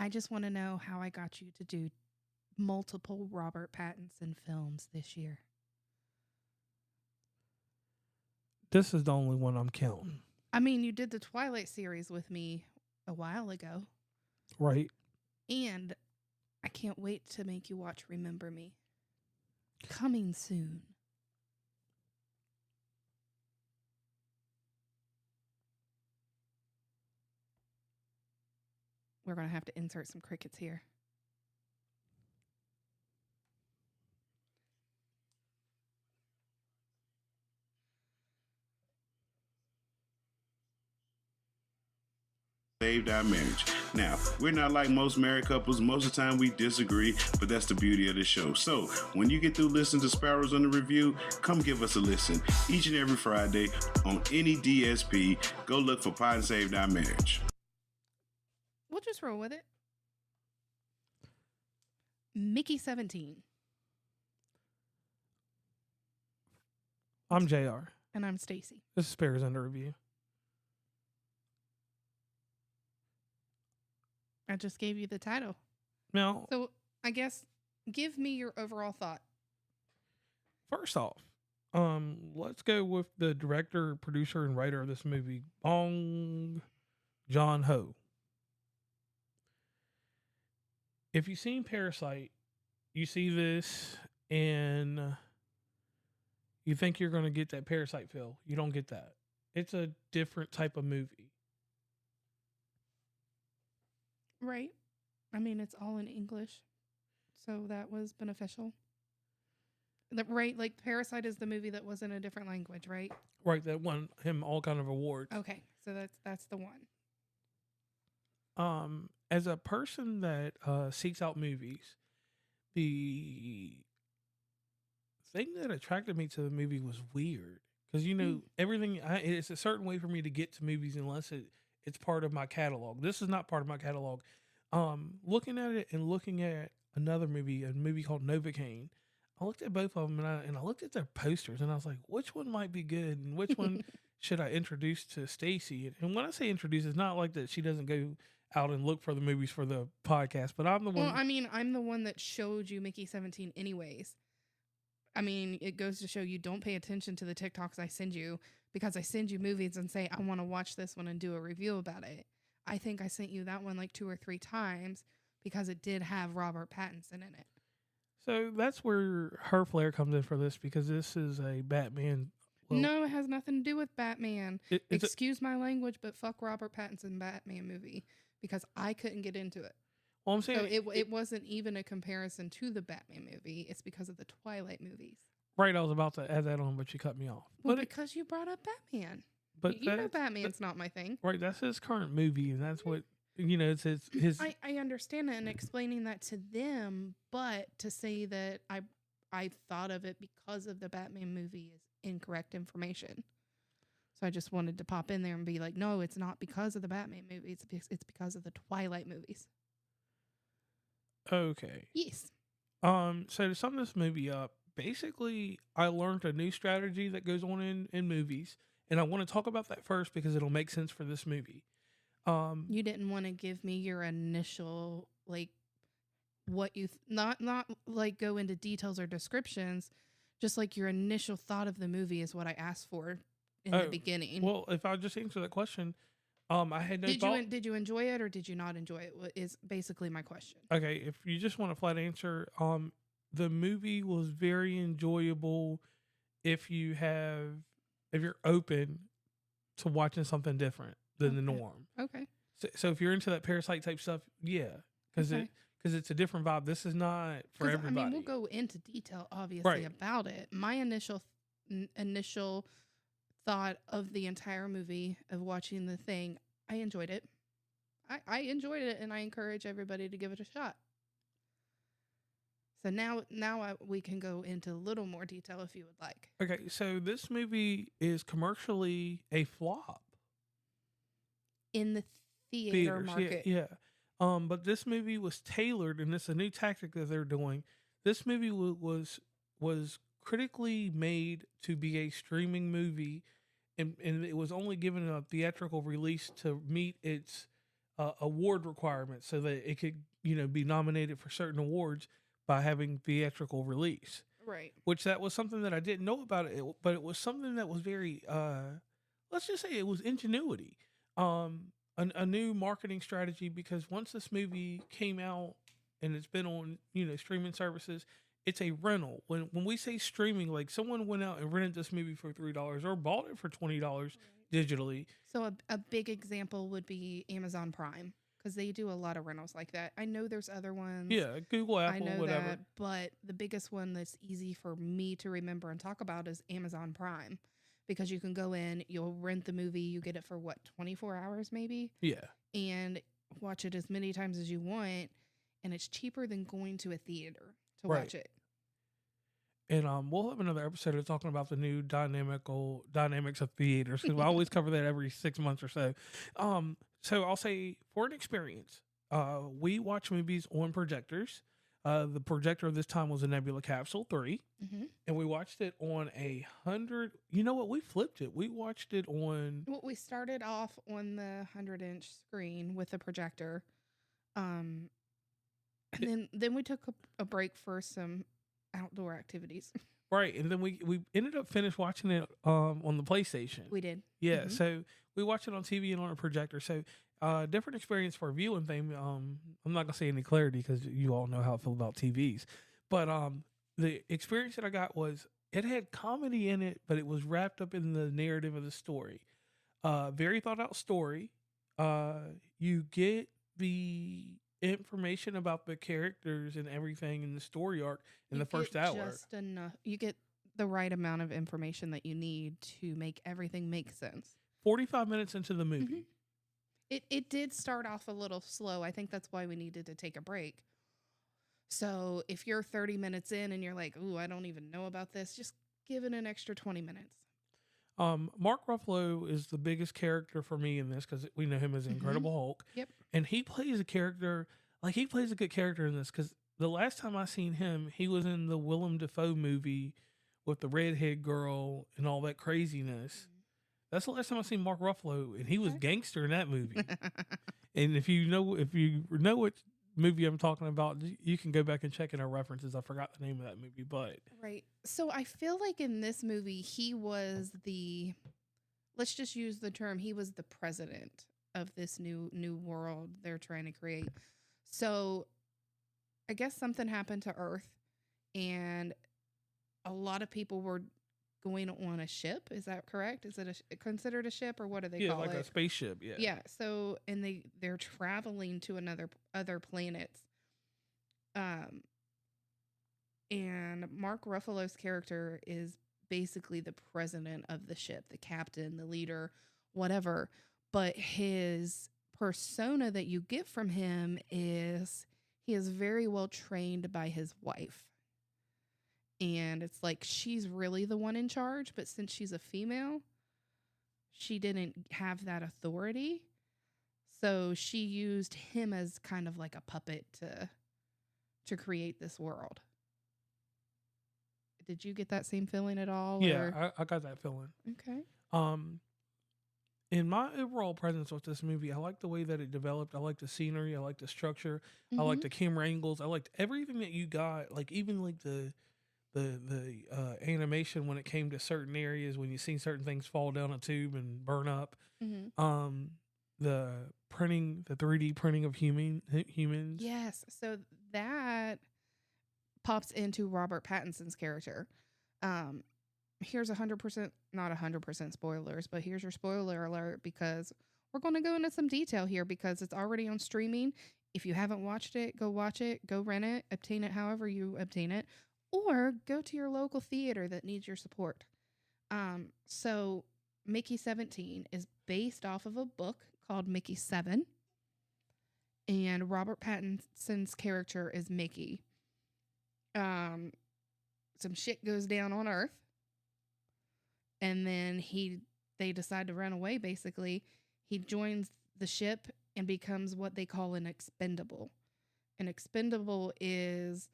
I just want to know how I got you to do multiple Robert Pattinson films this year. This is the only one I'm counting. I mean, you did the Twilight series with me a while ago. Right. And I can't wait to make you watch Remember Me. Coming soon. We're going to have to insert some crickets here. Saved our marriage. Now, we're not like most married couples. Most of the time we disagree, but that's the beauty of the show. So, when you get through listening to Sparrows on the Review, come give us a listen. Each and every Friday on any DSP, go look for Pod and Saved Our Marriage. We'll just roll with it. Mickey 17. I'm JR. And I'm Stacey. This is Sparrows Under Review. I just gave you the title. Now, So I guess give me your overall thought. first off, let's go with the director, producer, and writer of this movie, Bong Joon-ho. If you've seen Parasite, you see this and you think you're going to get that Parasite feel. You don't get that. It's a different type of movie. Right. I mean, it's all in English. So that was beneficial. Right. Like Parasite is the movie that was in a different language, right? Right, that won him all kind of awards. Okay. So that's the one. As a person that seeks out movies, the thing that attracted me to the movie was weird. Because, everything, it's a certain way for me to get to movies unless it's part of my catalog. This is not part of my catalog. Looking at it and looking at another movie, a movie called Novocaine, I looked at both of them and I looked at their posters and I was like, which one might be good and which one should I introduce to Stacey? And when I say introduce, it's not like that she doesn't go out and look for the movies for the podcast, but I'm the one. Well, I mean, I'm the one that showed you Mickey 17 anyways. I mean, it goes to show you don't pay attention to the TikToks I send you because I send you movies and say, I want to watch this one and do a review about it. I think I sent you that one like 2 or 3 times because it did have Robert Pattinson in it. So that's where her flair comes in for this because this is a Batman. No, it has nothing to do with Batman. Excuse my language, but fuck Robert Pattinson Batman movie because I couldn't get into it. Well, I'm saying so it wasn't even a comparison to the Batman movie. It's because of the Twilight movies. Right, I was about to add that on, but you cut me off. Well, because you brought up Batman. But you know Batman's not my thing. Right, that's his current movie, and that's what, it's his... I understand it and explaining that to them, but to say that I thought of it because of the Batman movie is incorrect information. So I just wanted to pop in there and be like, no, it's not because of the Batman movie. It's because of the Twilight movies. Okay. Yes. So to sum this movie up, basically, I learned a new strategy that goes on in movies, and I want to talk about that first because it'll make sense for this movie. You didn't want to give me your initial, like, what you not like go into details or descriptions, just like your initial thought of the movie is what I asked for in the beginning. Well, if I just answer that question, I had no thought. Did you enjoy it or did you not enjoy it? Is basically my question. Okay, if you just want a flat answer, the movie was very enjoyable if you're open to watching something different than the norm. Okay. So if you're into that Parasite type stuff, yeah, because it's a different vibe. This is not for everybody. I mean, we'll go into detail obviously about it. My initial thought of the entire movie of watching the thing, I enjoyed it. I enjoyed it, and I encourage everybody to give it a shot. So now we can go into a little more detail if you would like. Okay, so this movie is commercially a flop in the theater market. Yeah. But this movie was tailored, and it's a new tactic that they're doing. This movie was critically made to be a streaming movie, and it was only given a theatrical release to meet its award requirements so that it could, be nominated for certain awards by having theatrical release. Right. Which that was something that I didn't know about it, but it was something that was very, let's just say it was ingenuity, a new marketing strategy. Because once this movie came out and it's been on, streaming services, it's a rental. When we say streaming, like someone went out and rented this movie for $3 or bought it for $20 digitally. So a big example would be Amazon Prime, because they do a lot of rentals like that. I know there's other ones. Yeah, Google, Apple, I know whatever. that, but the biggest one that's easy for me to remember and talk about is Amazon Prime, because you can go in, you'll rent the movie, you get it for 24 hours maybe? Yeah. And watch it as many times as you want, and it's cheaper than going to a theater to Right. watch it. And we'll have another episode of talking about the new dynamics of theaters, because we always cover that every 6 months or so. So I'll say, for an experience, we watch movies on projectors. The projector this time was a Nebula Capsule 3, Mm-hmm. and we watched it on 100. You know what? We flipped it. We watched it on. Well, we started off on the 100-inch screen with the projector, and then we took a break for some outdoor activities. Right, and then we ended up finished watching it on the PlayStation. We did. Yeah, Mhm. so we watched it on TV and on a projector. So different experience for a viewing thing. I'm not gonna say any clarity because you all know how I feel about TVs. But the experience that I got was it had comedy in it, but it was wrapped up in the narrative of the story. Very thought out story. You get the information about the characters and everything in the story arc in the first hour. Just enough. You get the right amount of information that you need to make everything make sense. 45 minutes into the movie. Mm-hmm. It did start off a little slow. I think that's why we needed to take a break. So if you're 30 minutes in and you're like, ooh, I don't even know about this, just give it an extra 20 minutes. Mark Ruffalo is the biggest character for me in this because we know him as Incredible Hulk. Yep. And he plays a character, like he plays a good character in this because the last time I seen him, he was in the Willem Dafoe movie with the redhead girl and all that craziness. That's the last time I seen Mark Ruffalo, and he was gangster in that movie. And if you know what movie I'm talking about, you can go back and check in our references. I forgot the name of that movie, but Right. So I feel like in this movie, he was let's just use the term, he was the president of this new world they're trying to create. So I guess something happened to Earth, and a lot of people were going on a ship. Is that correct? Is it considered a ship, or what do they call it? Yeah, like a spaceship. Yeah. Yeah. So, and they're traveling to other planets. And Mark Ruffalo's character is basically the president of the ship, the captain, the leader, whatever. But his persona that you get from him is he is very well trained by his wife. And it's like she's really the one in charge, but since she's a female, she didn't have that authority. So she used him as kind of like a puppet to create this world. Did you get that same feeling at all? Yeah, I got that feeling. Okay. In my overall presence with this movie, I like the way that it developed. I like the scenery. I like the structure. I like the camera angles. I liked everything that you got. Like even like the animation when it came to certain areas, when you seen certain things fall down a tube and burn up. Mm-hmm. The 3D printing of humans. Yes. So that pops into Robert Pattinson's character. Here's 100%, not 100% spoilers, but here's your spoiler alert, because we're going to go into some detail here because it's already on streaming. If you haven't watched it, go watch it, go rent it, obtain it however you obtain it, or go to your local theater that needs your support. So Mickey 17 is based off of a book called Mickey 7, and Robert Pattinson's character is Mickey. Some shit goes down on Earth, and then they decide to run away. Basically, he joins the ship and becomes what they call an expendable. An expendable is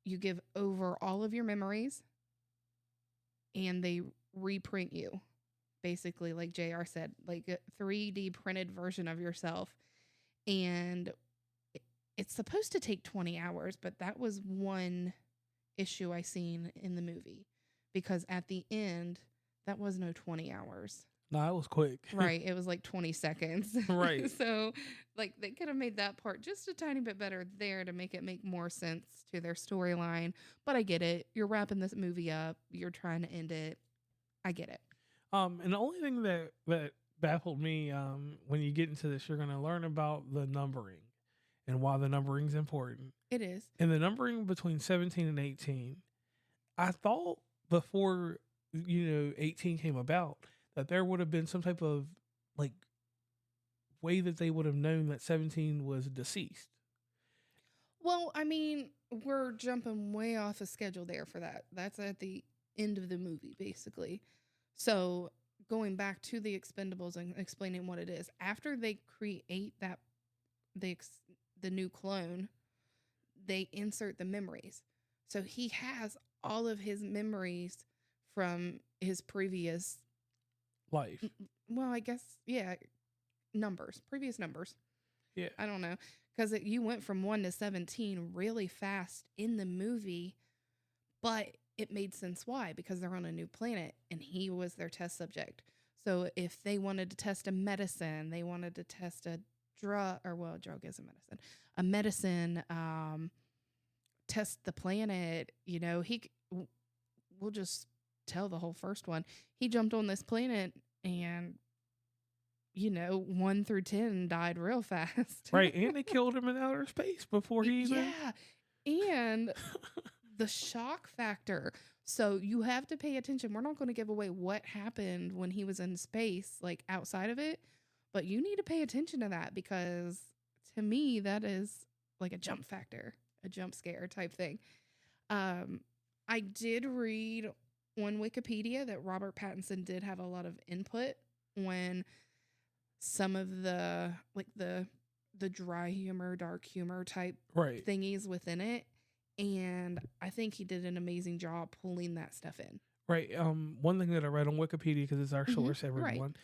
you give over all of your memories, and they reprint you. Basically, like JR said, like a 3D printed version of yourself. And it's supposed to take 20 hours, but that was one issue I seen in the movie, because at the end, that was no 20 hours. No, it was quick. Right. It was like 20 seconds. Right. So, like, they could have made that part just a tiny bit better there to make it make more sense to their storyline. But I get it. You're wrapping this movie up. You're trying to end it. I get it. And the only thing that baffled me, when you get into this, you're going to learn about the numbering and why the numbering's important. It is. And the numbering between 17 and 18, I thought before, 18 came about, that there would have been some type of like way that they would have known that 17 was deceased. Well, I mean, we're jumping way off a schedule there for that. That's at the end of the movie, basically. So going back to the Expendables and explaining what it is, after they create that the new clone, they insert the memories. So he has all of his memories from his previous life. Well, I guess, yeah, previous numbers. Yeah. I don't know. Because you went from 1 to 17 really fast in the movie, but it made sense why, because they're on a new planet and he was their test subject. So if they wanted to test a medicine, they wanted to test a drug, or well, a drug is a medicine, test the planet, we'll just tell the whole first one. He jumped on this planet and 1 through 10 died real fast. Right. And they killed him in outer space before he even. Yeah. And the shock factor. So you have to pay attention. We're not going to give away what happened when he was in space, like outside of it, but you need to pay attention to that, because to me, that is like a jump factor, a jump scare type thing. I did read on Wikipedia that Robert Pattinson did have a lot of input when some of the dry humor, dark humor type thingies within it. And I think he did an amazing job pulling that stuff in. Right. One thing that I read on Wikipedia, because it's our source, everyone,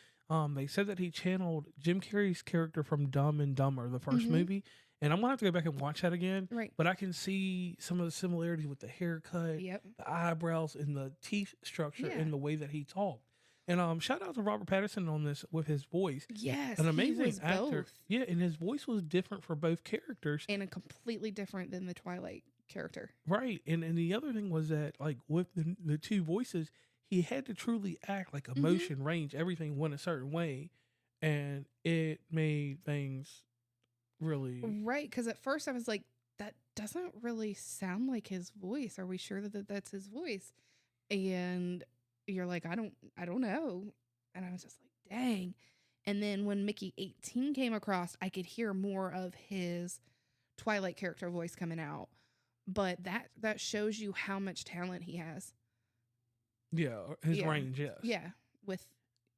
they said that he channeled Jim Carrey's character from Dumb and Dumber, the first movie. And I'm going to have to go back and watch that again. Right. But I can see some of the similarities with the haircut, the eyebrows, and the teeth structure and the way that he talked. And shout out to Robert Pattinson on this with his voice. Yes. An amazing he was actor. Both. Yeah, and his voice was different for both characters. And a completely different than the Twilight character. Right. And the other thing was that, like, with the two voices, he had to truly act like emotion, range, everything went a certain way. And it made things really right, because at first I was like, that doesn't really sound like his voice. Are we sure that that's his voice? And you're like, I don't know. And I was just like, dang. And then when Mickey 18 came across, I could hear more of his Twilight character voice coming out. But that shows you how much talent he has. Yeah, his range, yes. Yeah, with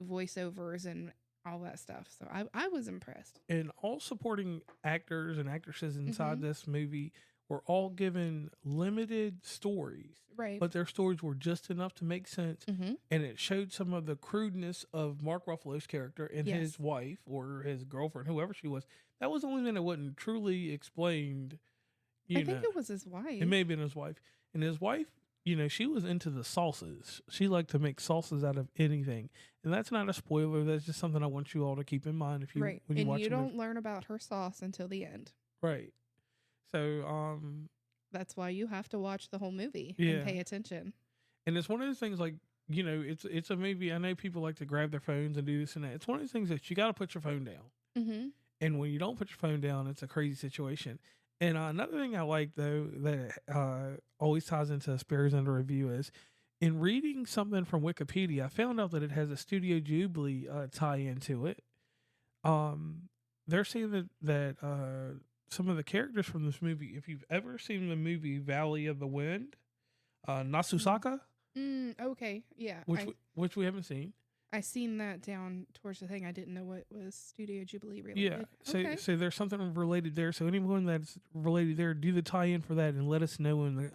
voiceovers and all that stuff. So I was impressed. And all supporting actors and actresses inside this movie were all given limited stories. Right. But their stories were just enough to make sense. And it showed some of the crudeness of Mark Ruffalo's character and his wife or his girlfriend, whoever she was. That was the only thing that wasn't truly explained. I think it was his wife. It may have been his wife. And his wife, she was into the sauces. She liked to make sauces out of anything. And that's not a spoiler. That's just something I want you all to keep in mind if you when you watch. And you don't learn about her sauce until the end. Right. So that's why you have to watch the whole movie and pay attention. And it's one of those things, like, it's a movie. I know people like to grab their phones and do this and that. It's one of those things that you got to put your phone down. And when you don't put your phone down, it's a crazy situation. And another thing I like, though, that always ties into Sparrows Under Review is, in reading something from Wikipedia, I found out that it has a Studio Ghibli tie-in to it. They're saying that some of the characters from this movie, if you've ever seen the movie Valley of the Wind, Natsusaka. Okay, yeah. Which we haven't seen. I seen that down towards the thing. I didn't know what was Studio Ghibli related. Yeah, so there's something related there. So anyone that's related there, do the tie-in for that and let us know in the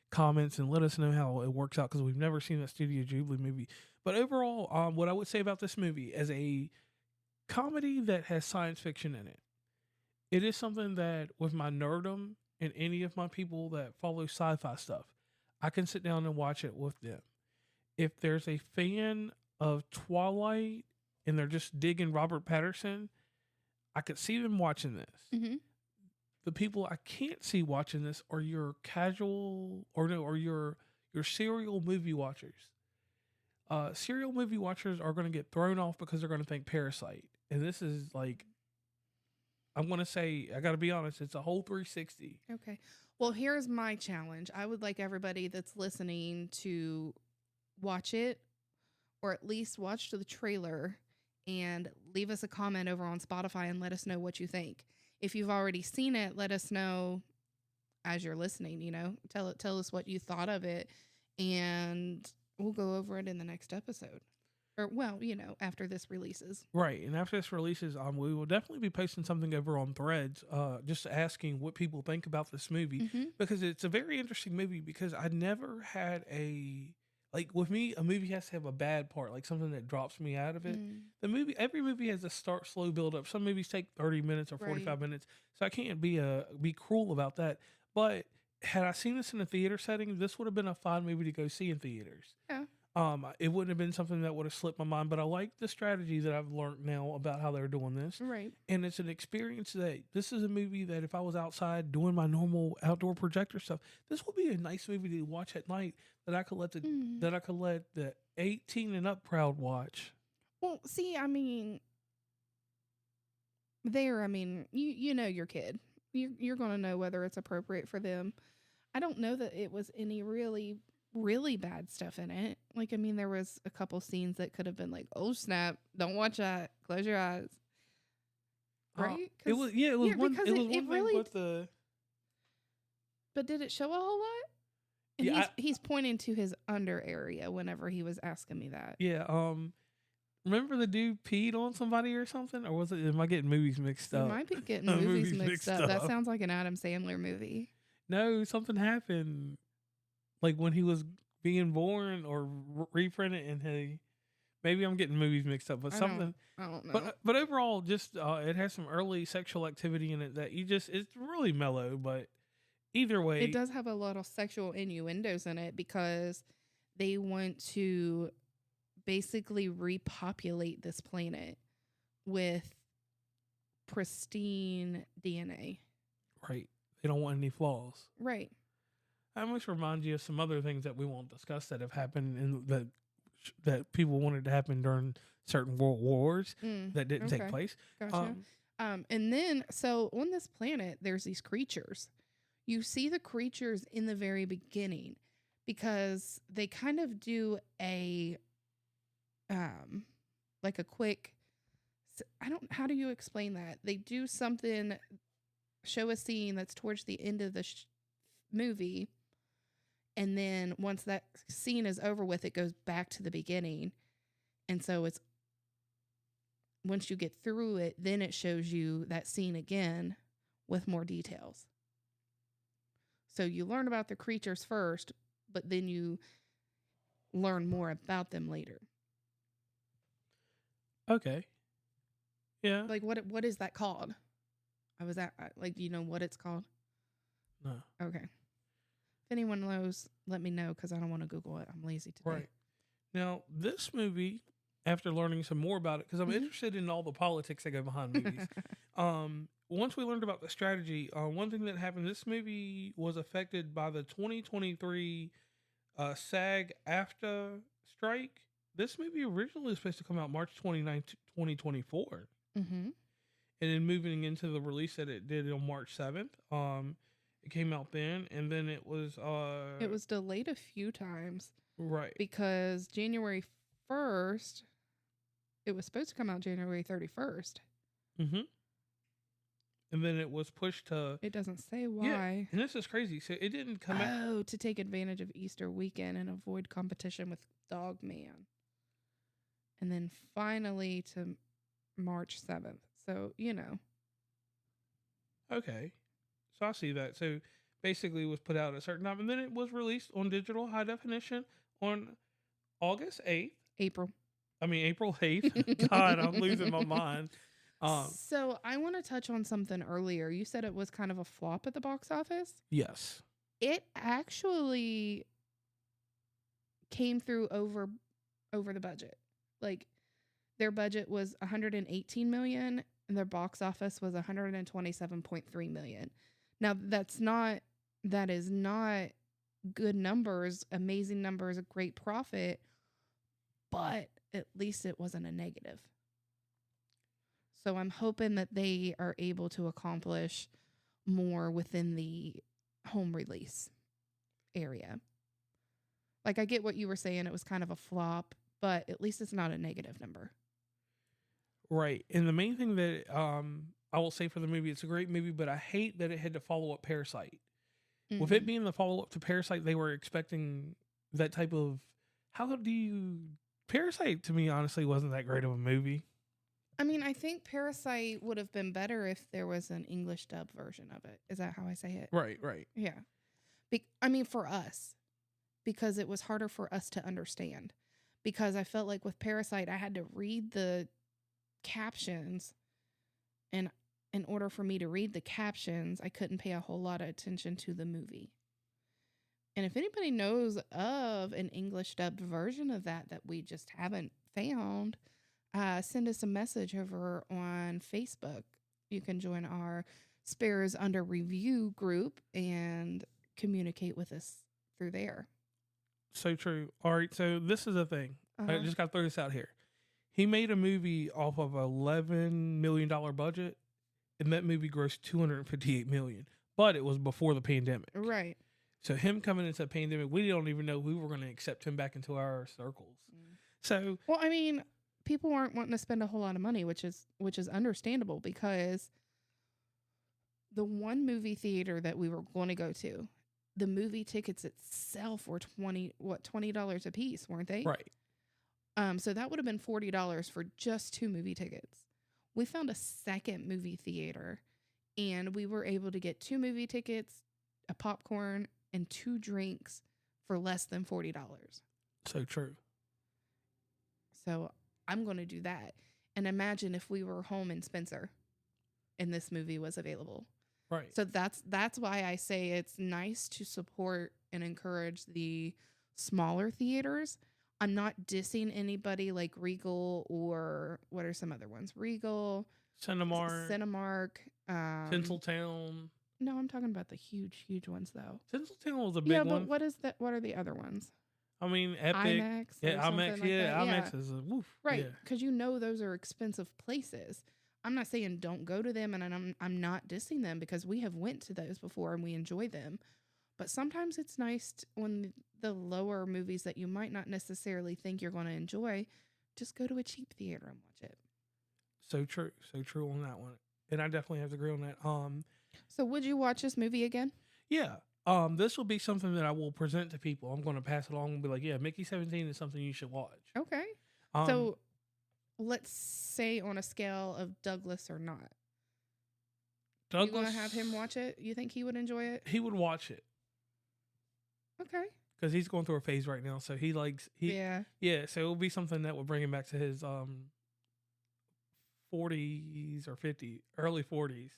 comments and let us know how it works out, because we've never seen that Studio Ghibli movie. But overall, what I would say about this movie as a comedy that has science fiction in it, it is something that with my nerdum and any of my people that follow sci-fi stuff, I can sit down and watch it with them. If there's a fan of Twilight and they're just digging Robert Pattinson, I could see them watching this. Mm-hmm. The people I can't see watching this are your casual or your serial movie watchers. Serial movie watchers are going to get thrown off because they're going to think Parasite. And this is like, I'm going to say, I got to be honest, it's a whole 360. Okay. Well, here's my challenge. I would like everybody that's listening to watch it, or at least watch the trailer, and leave us a comment over on Spotify and let us know what you think. If you've already seen it, let us know as you're listening, tell us what you thought of it, and we'll go over it in the next episode. Or, well, after this releases. Right. And after this releases, we will definitely be posting something over on Threads, just asking what people think about this movie. Mm-hmm. Because it's a very interesting movie, because I never had with me, a movie has to have a bad part, like something that drops me out of it. Every movie has a start, slow build up. Some movies take 30 minutes or 45 minutes. So I can't be cruel about that. But had I seen this in a theater setting, this would have been a fun movie to go see in theaters. Yeah. It wouldn't have been something that would have slipped my mind, but I like the strategy that I've learned now about how they're doing this. Right. And it's an experience that this is a movie that if I was outside doing my normal outdoor projector stuff, this would be a nice movie to watch at night that I could let the 18 and up crowd watch. Well, see, I mean, you know your kid. You're going to know whether it's appropriate for them. I don't know that it was any really bad stuff in it. There was a couple scenes that could have been like, oh snap, don't watch that, close your eyes. Right? It was one thing with the. But did it show a whole lot? And yeah, he's pointing to his under area whenever he was asking me that. Yeah. Remember the dude peed on somebody or something, or was it? Am I getting movies mixed up? You might be getting movies mixed up. That sounds like an Adam Sandler movie. No, something happened. Like when he was being born or reprinted, and maybe I'm getting movies mixed up, but something. I don't know. But overall, just it has some early sexual activity in it that it's really mellow. But either way, it does have a lot of sexual innuendos in it because they want to basically repopulate this planet with pristine DNA. Right. They don't want any flaws. Right. I almost remind you of some other things that we won't discuss that have happened and that people wanted to happen during certain world wars that didn't take place. Gotcha. And then, so on this planet, there's these creatures. You see the creatures in the very beginning because they kind of do a quick, how do you explain that? They do something, show a scene that's towards the end of the movie. And then once that scene is over with, it goes back to the beginning. And so once you get through it, then it shows you that scene again with more details. So you learn about the creatures first, but then you learn more about them later. Okay. Yeah. Like what is that called? Do you know what it's called? No. Okay. If anyone knows, let me know because I don't want to Google it. I'm lazy today. Right. Now, this movie, after learning some more about it, because I'm interested in all the politics that go behind movies. Once we learned about the strategy, one thing that happened, this movie was affected by the 2023 SAG-AFTRA strike. This movie originally was supposed to come out March 29th, 2024. Mm-hmm. And then moving into the release that it did on March 7th. It came out then, and then it was delayed a few times. Right. Because January 1st, it was supposed to come out January 31st. Mm-hmm. And then it was pushed to... It doesn't say why. Yeah, and this is crazy. So it didn't come out... Oh, to take advantage of Easter weekend and avoid competition with Dog Man. And then finally to March 7th. So, Okay. So I see that. So basically it was put out at a certain time. And then it was released on digital high definition on August 8th. April 8th. God, I'm losing my mind. So I want to touch on something earlier. You said it was kind of a flop at the box office. Yes. It actually came through over the budget. Like their budget was 118 million and their box office was 127.3 million. Now that is not good numbers, amazing numbers, a great profit, but at least it wasn't a negative. So I'm hoping that they are able to accomplish more within the home release area. Like, I get what you were saying. It was kind of a flop, but at least it's not a negative number. Right. And the main thing that I will say for the movie, it's a great movie, but I hate that it had to follow up Parasite. Mm-hmm. With it being the follow-up to Parasite, they were expecting that type of... Parasite, to me, honestly, wasn't that great of a movie. I mean, I think Parasite would have been better if there was an English dub version of it. Is that how I say it? Right. Yeah. I mean, for us, because it was harder for us to understand. Because I felt like with Parasite, I had to read the captions, and in order for me to read the captions, I couldn't pay a whole lot of attention to the movie. And if anybody knows of an English dubbed version of that we just haven't found, send us a message over on Facebook. You can join our Sparrows Under Review group and communicate with us through there. So true. All right, so this is the thing. I just got to throw this out here. He made a movie off of $11 million budget, and that movie grossed $258 million. But it was before the pandemic. Right. So him coming into the pandemic, we don't even know we were going to accept him back into our circles. So, well, I mean, people aren't wanting to spend a whole lot of money, which is understandable, because the one movie theater that we were going to go to, the movie tickets itself were $20 a piece, weren't they? Right. So that would have been $40 for just 2 movie tickets. We found a second movie theater, and we were able to get 2 movie tickets, a popcorn, and 2 drinks for less than $40. So true. So I'm going to do that. And imagine if we were home in Spencer and this movie was available. Right. So that's why I say it's nice to support and encourage the smaller theaters. I'm not dissing anybody like Regal, or what are some other ones? Regal, Cinemark, Tinseltown. No, I'm talking about the huge ones though. Tinseltown was a big one. Yeah, but what is that? What are the other ones? I mean, Epic. IMAX. Yeah, IMAX. Like IMAX is a woof. Right, because those are expensive places. I'm not saying don't go to them, and I'm not dissing them, because we have went to those before and we enjoy them. But sometimes it's nice when the lower movies that you might not necessarily think you're going to enjoy, just go to a cheap theater and watch it. So true on that one. And I definitely have to agree on that. So would you watch this movie again? Yeah. This will be something that I will present to people. I'm going to pass it along and be like, yeah, Mickey 17 is something you should watch. Okay. So let's say on a scale of Douglas or not. Douglas, you going to have him watch it? You think he would enjoy it? He would watch it. Okay. Because he's going through a phase right now. So he likes... Yeah, so it'll be something that will bring him back to his 40s or 50s, early 40s.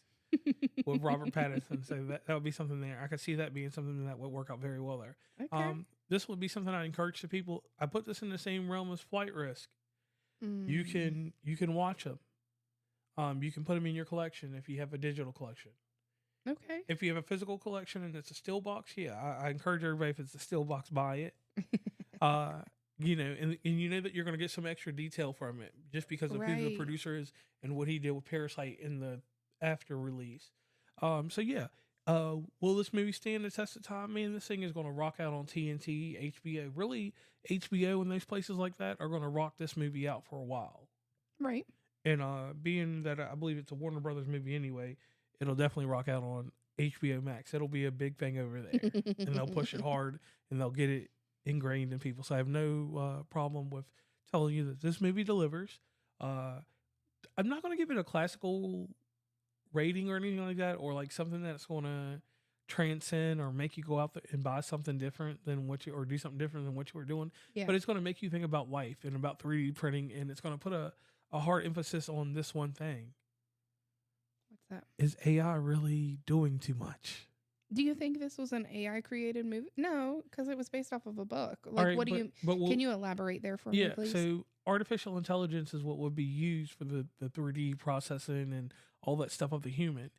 With Robert Pattinson, so that would be something there. I could see that being something that would work out very well there. Okay. This would be something I encourage to people. I put this in the same realm as Flight Risk. You can watch them. You can put them in your collection if you have a digital collection. Okay. If you have a physical collection and it's a still box, yeah, I encourage everybody, if it's a still box, buy it. And you know that you're going to get some extra detail from it just because of who the producer is and what he did with Parasite in the after release. Will this movie stand the test of time? Man, this thing is going to rock out on TNT, HBO. Really, HBO and those places like that are going to rock this movie out for a while. Right. And being that I believe it's a Warner Brothers movie anyway, it'll definitely rock out on HBO Max. It'll be a big thing over there. And they'll push it hard and they'll get it ingrained in people. So I have no problem with telling you that this movie delivers. I'm not going to give it a classical rating or anything like that, or like something that's going to transcend or make you go out there and buy something different than or do something different than what you were doing. Yeah. But it's going to make you think about life and about 3D printing, and it's going to put a hard emphasis on this one thing. that? Is AI really doing too much? Do you think this was an AI created movie? No, because it was based off of a book. All Like, right, what do you? Can you elaborate there for me, Yeah, please? so artificial intelligence is what would be used for the 3D processing and all that stuff of the human.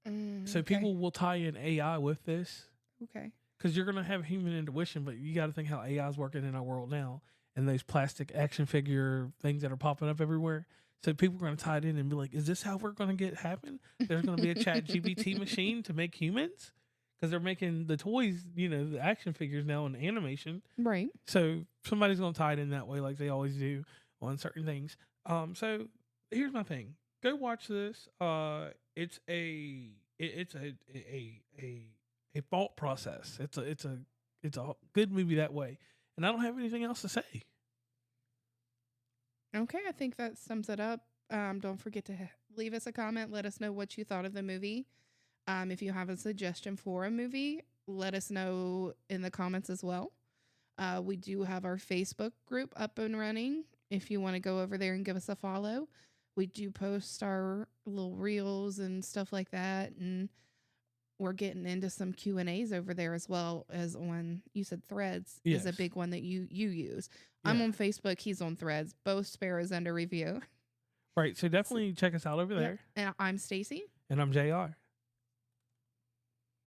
So Okay. people will tie in AI with this Okay. because you're going to have human intuition, but you got to think how AI is working in our world now and those plastic action figure things that are popping up everywhere. So people are going to tie it in and be like, is this how we're going to get happen? There's going to be a chat GPT machine to make humans? Because they're making the toys, the action figures now in animation. Right. So somebody's going to tie it in that way like they always do on certain things. So here's my thing. Go watch this. It's a thought process. It's a good movie that way. And I don't have anything else to say. Okay, I think that sums it up. Don't forget to leave us a comment. Let us know what you thought of the movie. If you have a suggestion for a movie, let us know in the comments as well. We do have our Facebook group up and running. If you want to go over there and give us a follow, we do post our little reels and stuff like that. And we're getting into some Q&As over there as well as on, you said Threads is a Yes. big one that you use. I'm Yeah. on Facebook. He's on Threads. Both Sparrows under review. Right. So definitely check us out over there. And I'm Stacey. And I'm JR.